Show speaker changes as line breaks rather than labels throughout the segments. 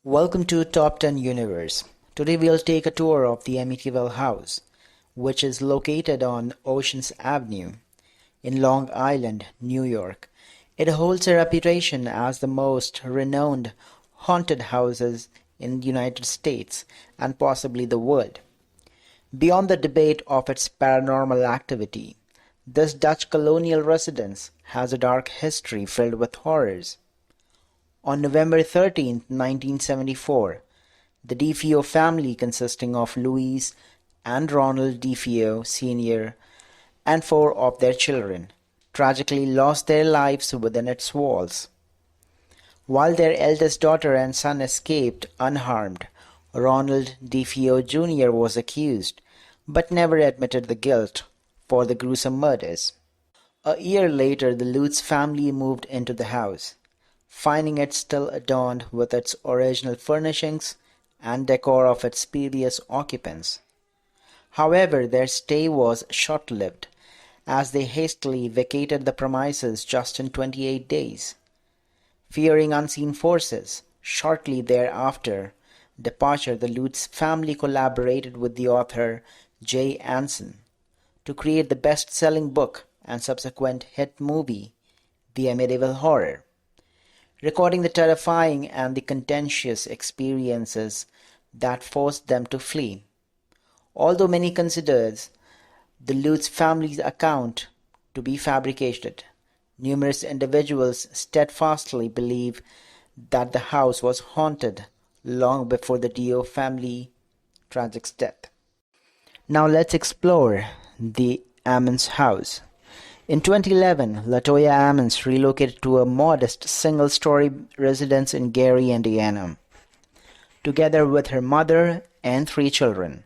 Welcome to Top 10 Universe. Today we'll take a tour of the Amityville house, which is located on Oceans Avenue in Long Island, New York. It holds a reputation as the most renowned haunted houses in the United States and possibly the world. Beyond the debate of its paranormal activity, this Dutch colonial residence has a dark history filled with horrors. On November 13, 1974, the DeFeo family, consisting of Louise and Ronald DeFeo Sr. and four of their children, tragically lost their lives within its walls. While their eldest daughter and son escaped unharmed, Ronald DeFeo Jr. was accused, but never admitted the guilt for the gruesome murders. A year later, the Lutz family moved into the house, finding it still adorned with its original furnishings and decor of its previous occupants. However, their stay was short-lived, as they hastily vacated the premises just in 28 days. Fearing unseen forces, shortly thereafter departure, the Lutz family collaborated with the author J. Anson to create the best-selling book and subsequent hit movie, The Amityville Horror, recording the terrifying and the contentious experiences that forced them to flee. Although many considered the Lutz family's account to be fabricated, numerous individuals steadfastly believe that the house was haunted long before the Dio family tragic death. Now let's explore the Ammons house. In 2011, Latoya Ammons relocated to a modest single-story residence in Gary, Indiana, together with her mother and three children.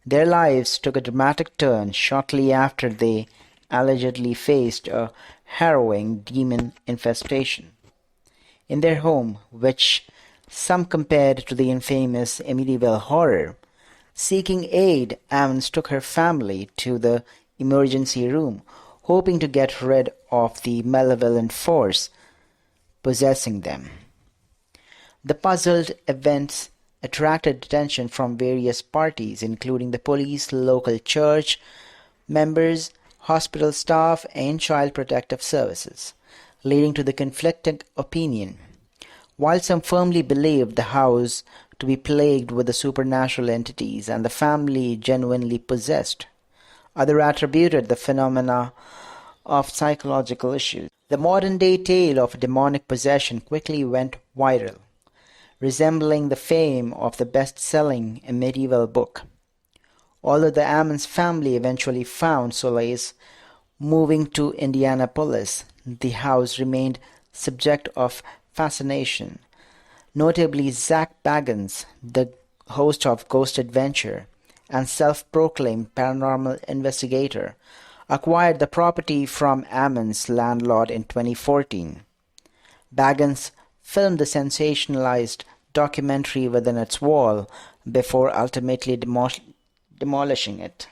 Their lives took a dramatic turn shortly after they allegedly faced a harrowing demon infestation in their home, which some compared to the infamous Amityville Horror. Seeking aid, Ammons took her family to the emergency room, hoping to get rid of the malevolent force possessing them. The puzzled events attracted attention from various parties, including the police, local church members, hospital staff, and child protective services, leading to the conflicting opinion. While some firmly believed the house to be plagued with the supernatural entities and the family genuinely possessed, others attributed the phenomena of psychological issues. The modern-day tale of demonic possession quickly went viral, resembling the fame of the best-selling Amityville book. Although the Ammons family eventually found solace moving to Indianapolis, the house remained subject of fascination. Notably, Zach Bagans, the host of Ghost Adventure and self-proclaimed paranormal investigator, acquired the property from Ammons' landlord in 2014. Bagans filmed the sensationalized documentary within its wall before ultimately demolishing it.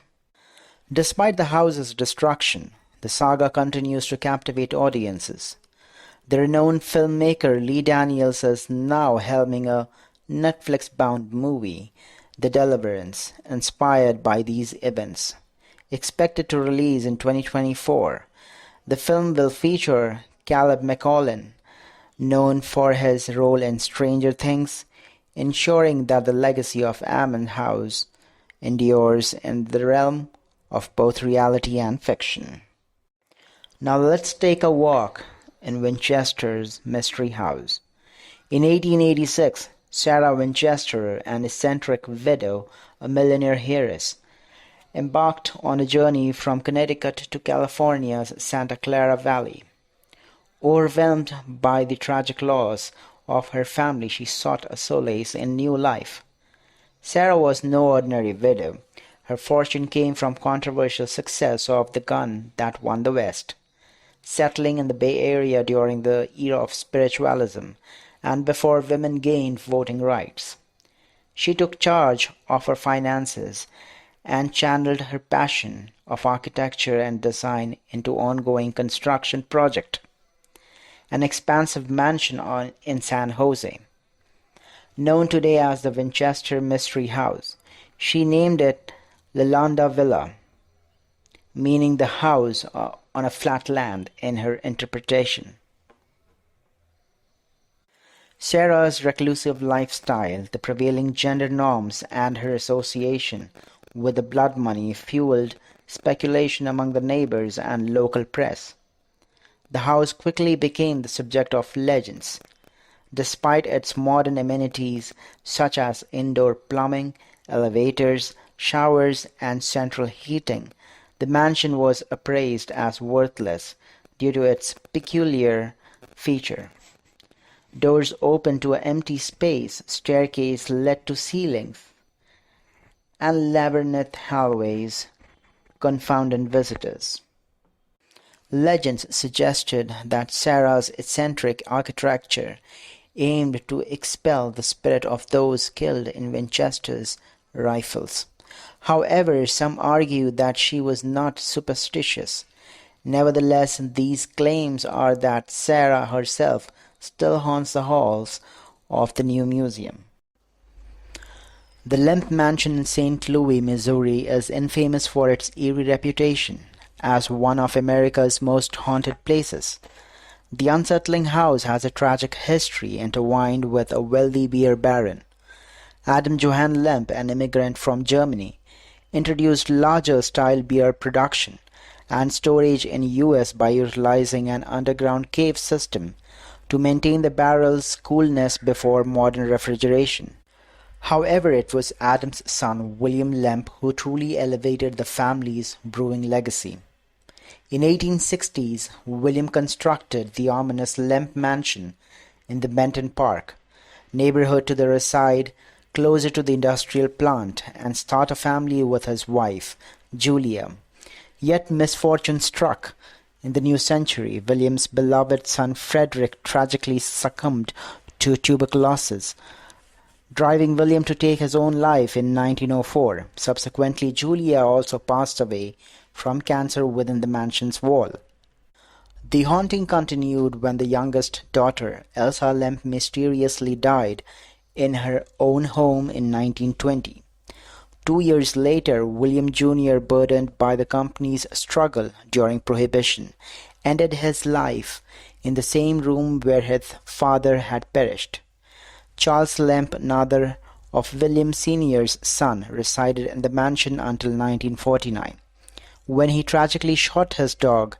Despite the house's destruction, the saga continues to captivate audiences. The renowned filmmaker Lee Daniels is now helming a Netflix-bound movie, The Deliverance, inspired by these events. Expected to release in 2024, the film will feature Caleb McCollin, known for his role in Stranger Things, ensuring that the legacy of Ammon House endures in the realm of both reality and fiction. Now let's take a walk in Winchester's Mystery House. In 1886, Sarah Winchester, an eccentric widow, a millionaire heiress, embarked on a journey from Connecticut to California's Santa Clara Valley. Overwhelmed by the tragic loss of her family, she sought a solace in new life. Sarah was no ordinary widow. Her fortune came from controversial success of The Gun That Won the West, settling in the Bay Area during the era of spiritualism and before women gained voting rights. She took charge of her finances and channeled her passion of architecture and design into ongoing construction project, an expansive mansion in San Jose. known today as the Winchester Mystery House. She named it Lalanda Villa, meaning the house on a flat land in her interpretation. Sarah's reclusive lifestyle, the prevailing gender norms, and her association with the blood money fueled speculation among the neighbors and local press. The house quickly became the subject of legends. Despite its modern amenities such as indoor plumbing, elevators, showers, and central heating, the mansion was appraised as worthless due to its peculiar feature. Doors opened to an empty space, staircase led to ceilings, and labyrinth hallways confounded visitors. Legends suggested that Sarah's eccentric architecture aimed to expel the spirit of those killed in Winchester's rifles. However, some argued that she was not superstitious. Nevertheless, these claims are that Sarah herself still haunts the halls of the new museum. The Lemp Mansion in St. Louis, Missouri is infamous for its eerie reputation as one of America's most haunted places. The unsettling house has a tragic history intertwined with a wealthy beer baron. Adam Johann Lemp, an immigrant from Germany, introduced larger-style beer production and storage in U.S. by utilizing an underground cave system to maintain the barrel's coolness before modern refrigeration. However, it was Adam's son William Lemp who truly elevated the family's brewing legacy. In 1860s, William constructed the ominous Lemp Mansion in the Benton Park neighborhood to the reside closer to the industrial plant and start a family with his wife, Julia. Yet misfortune struck. In the new century, William's beloved son Frederick tragically succumbed to tuberculosis, driving William to take his own life in 1904. Subsequently, Julia also passed away from cancer within the mansion's wall. The haunting continued when the youngest daughter, Elsa Lemp, mysteriously died in her own home in 1920. 2 years later, William Jr., burdened by the company's struggle during Prohibition, ended his life in the same room where his father had perished. Charles Lemp, another of William Sr.'s son, resided in the mansion until 1949, when he tragically shot his dog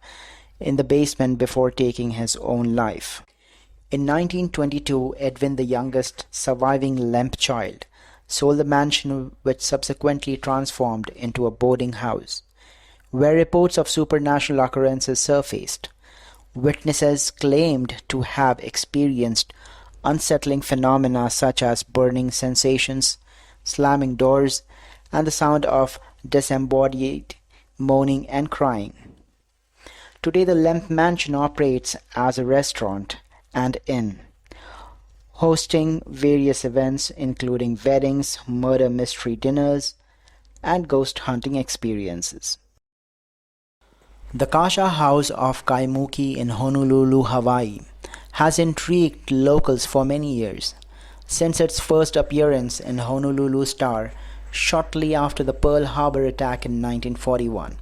in the basement before taking his own life. In 1922, Edwin, the youngest surviving Lemp child, sold the mansion, which subsequently transformed into a boarding house, where reports of supernatural occurrences surfaced. Witnesses claimed to have experienced unsettling phenomena such as burning sensations, slamming doors, and the sound of disembodied moaning and crying. Today, the Lemp Mansion operates as a restaurant and inn, hosting various events including weddings, murder mystery dinners, and ghost hunting experiences. The Kasha House of Kaimuki in Honolulu, Hawaii, has intrigued locals for many years. Since its first appearance in Honolulu Star shortly after the Pearl Harbor attack in 1941,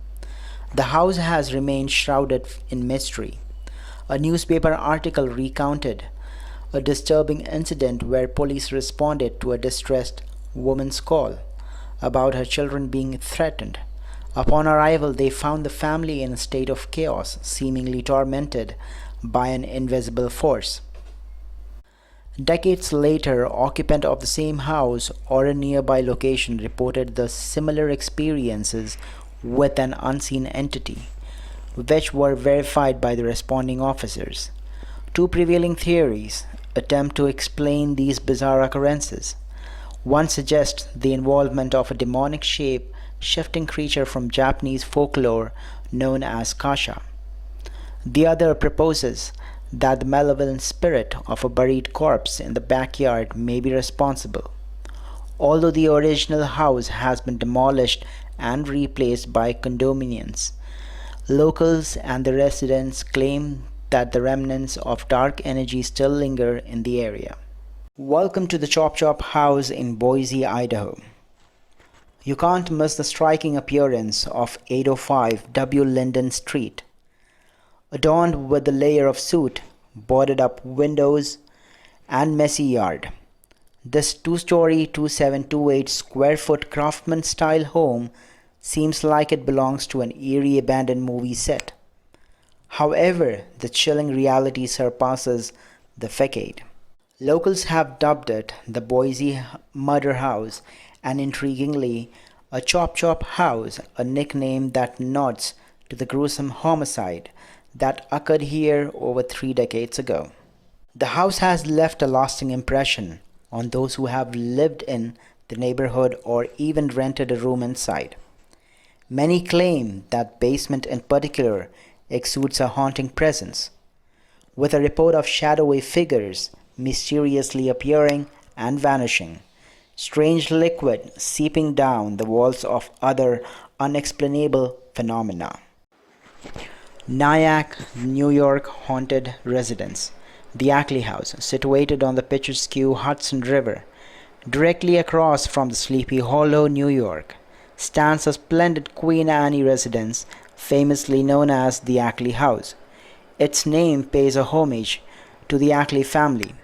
the house has remained shrouded in mystery. A newspaper article recounted a disturbing incident where police responded to a distressed woman's call about her children being threatened. Upon arrival, they found the family in a state of chaos, seemingly tormented by an invisible force. Decades later, occupants of the same house or a nearby location reported the similar experiences with an unseen entity, which were verified by the responding officers. Two prevailing theories attempt to explain these bizarre occurrences. One suggests the involvement of a demonic shape-shifting creature from Japanese folklore known as kasha. The other proposes that the malevolent spirit of a buried corpse in the backyard may be responsible. Although the original house has been demolished and replaced by condominiums, locals and the residents claim that the remnants of dark energy still linger in the area. Welcome to the Chop Chop House in Boise, Idaho. You can't miss the striking appearance of 805 W. Linden Street. Adorned with a layer of soot, boarded up windows, and messy yard. This two-story, 2728 square foot craftsman style home seems like it belongs to an eerie abandoned movie set. However, the chilling reality surpasses the facade. Locals have dubbed it the Boise Murder House and intriguingly, a Chop Chop House, a nickname that nods to the gruesome homicide that occurred here over 3 decades ago. The house has left a lasting impression on those who have lived in the neighborhood or even rented a room inside. Many claim that basement in particular exudes a haunting presence, with a report of shadowy figures mysteriously appearing and vanishing, strange liquid seeping down the walls of other unexplainable phenomena. Nyack, New York haunted residence. The Ackley House, situated on the picturesque Hudson River, directly across from the Sleepy Hollow, New York, stands a splendid Queen Anne residence, famously known as the Ackley House. Its name pays a homage to the Ackley family,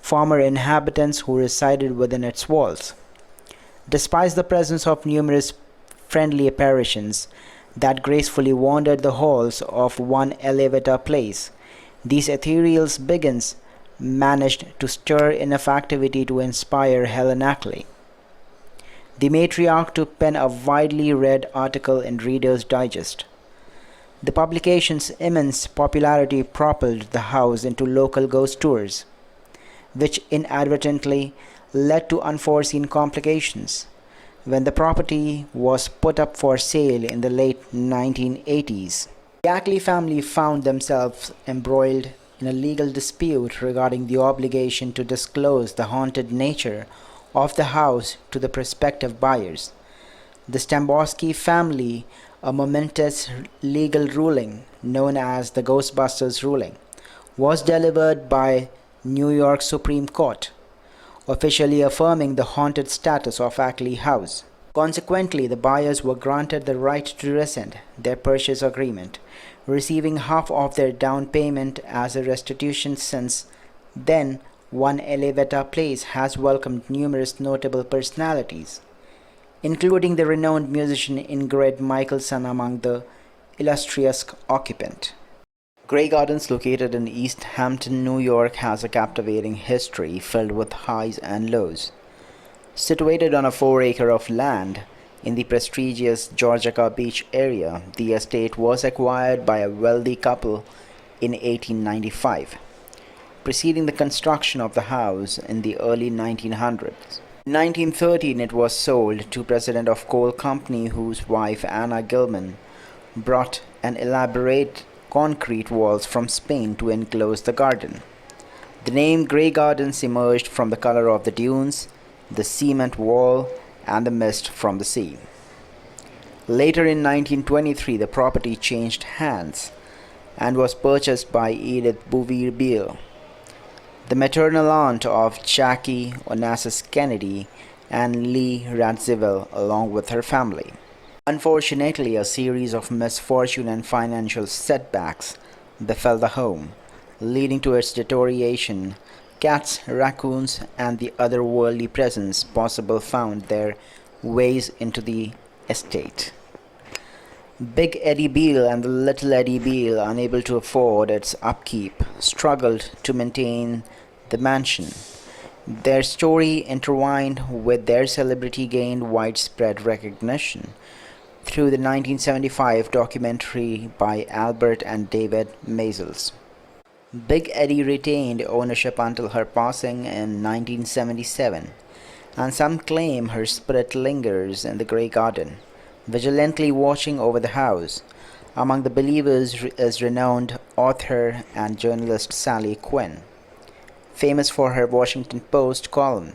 former inhabitants who resided within its walls. Despite the presence of numerous friendly apparitions that gracefully wandered the halls of one elevator place, these ethereal beings managed to stir enough activity to inspire Helen Ackley, the matriarch, to pen a widely read article in Reader's Digest. The publication's immense popularity propelled the house into local ghost tours, which inadvertently led to unforeseen complications. When the property was put up for sale in the late 1980s, the Ackley family found themselves embroiled in a legal dispute regarding the obligation to disclose the haunted nature of the house to the prospective buyers. The Stambosky family, a momentous legal ruling known as the Ghostbusters ruling, was delivered by New York Supreme Court, officially affirming the haunted status of Ackley House. Consequently, the buyers were granted the right to rescind their purchase agreement, receiving half of their down payment as a restitution. Since then, One Elevator Place has welcomed numerous notable personalities, including the renowned musician Ingrid Michaelson among the illustrious occupant. Grey Gardens, located in East Hampton, New York, has a captivating history filled with highs and lows. Situated on a 4 acre of land in the prestigious Georgia Beach area, the estate was acquired by a wealthy couple in 1895, preceding the construction of the house in the early 1900s. In 1913, it was sold to President of Coal Company, whose wife Anna Gilman brought an elaborate concrete walls from Spain to enclose the garden. The name Grey Gardens emerged from the color of the dunes, the cement wall, and the mist from the sea. Later in 1923, the property changed hands and was purchased by Edith Bouvier Beale, the maternal aunt of Jackie Onassis Kennedy and Lee Radziwill, along with her family. Unfortunately, a series of misfortune and financial setbacks befell the home, leading to its deterioration. Cats, raccoons, and the otherworldly presence possible found their ways into the estate. Big Eddie Beale and the Little Eddie Beale, unable to afford its upkeep, struggled to maintain the mansion. Their story, intertwined with their celebrity, gained widespread recognition through the 1975 documentary by Albert and David Maysles. Big Eddie retained ownership until her passing in 1977, and some claim her spirit lingers in the Grey Garden, vigilantly watching over the house. Among the believers is renowned author and journalist Sally Quinn, famous for her Washington Post column,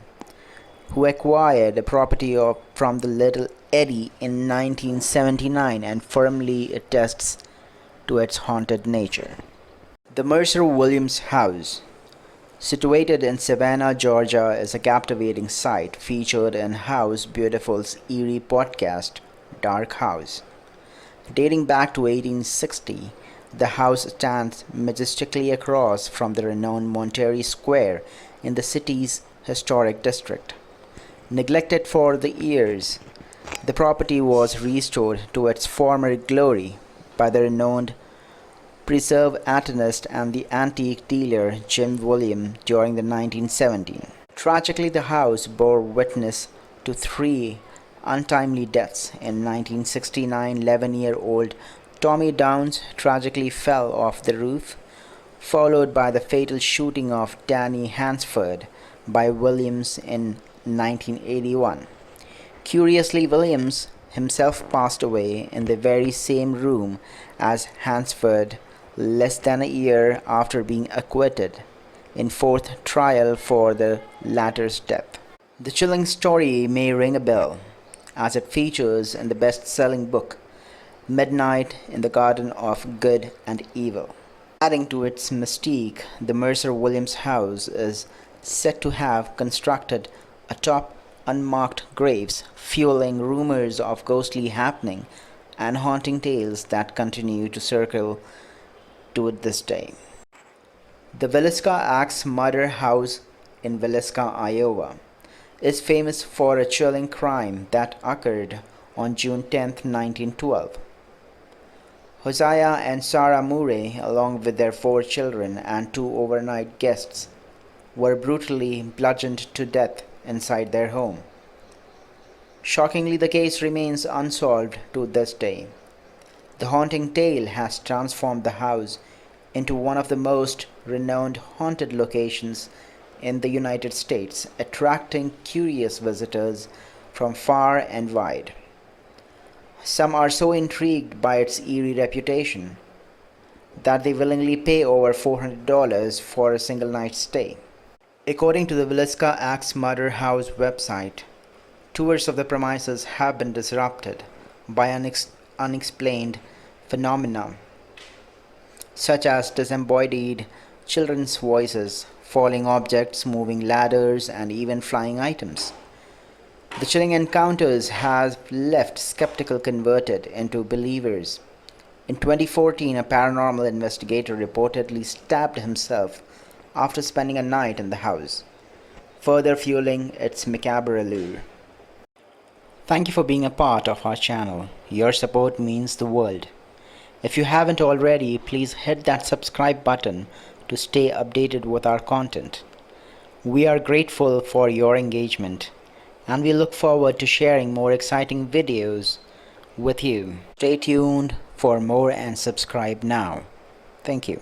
who acquired the property from the Little Eddie in 1979 and firmly attests to its haunted nature. The Mercer Williams House, Situated in Savannah, Georgia, is a captivating site featured in House Beautiful's Eerie podcast, Dark House. Dating back to 1860, the house stands majestically across from the renowned Monterey Square in the city's historic district. Neglected for the years, the property was restored to its former glory by the renowned preservationist and the antique dealer Jim William during the 1970s. Tragically, the house bore witness to three untimely deaths. In 1969, 11-year-old Tommy Downs tragically fell off the roof, followed by the fatal shooting of Danny Hansford by Williams in 1981. Curiously, Williams himself passed away in the very same room as Hansford less than a year after being acquitted in fourth trial for the latter's death. The chilling story may ring a bell, as it features in the best-selling book Midnight in the Garden of Good and Evil. Adding to its mystique, the Mercer Williams house is said to have constructed atop unmarked graves, fueling rumors of ghostly happening and haunting tales that continue to circle to this day. The Villisca Axe Murder House in Villisca, Iowa, is famous for a chilling crime that occurred on June 10, 1912. Hosea and Sarah Murray, along with their 4 children and 2 overnight guests, were brutally bludgeoned to death inside their home. Shockingly, the case remains unsolved to this day. The haunting tale has transformed the house into one of the most renowned haunted locations in the United States, attracting curious visitors from far and wide. Some are so intrigued by its eerie reputation that they willingly pay over $400 for a single night's stay. According to the Villisca Axe Murder House website, tours of the premises have been disrupted by unexplained phenomena such as disembodied children's voices, falling objects, moving ladders, and even flying items. The chilling encounters have left skeptical converted into believers. In 2014, a paranormal investigator reportedly stabbed himself after spending a night in the house, further fueling its macabre allure. Thank you for being a part of our channel. Your support means the world. If you haven't already, please hit that subscribe button to stay updated with our content. We are grateful for your engagement, and we look forward to sharing more exciting videos with you. Stay tuned for more and subscribe now. Thank you.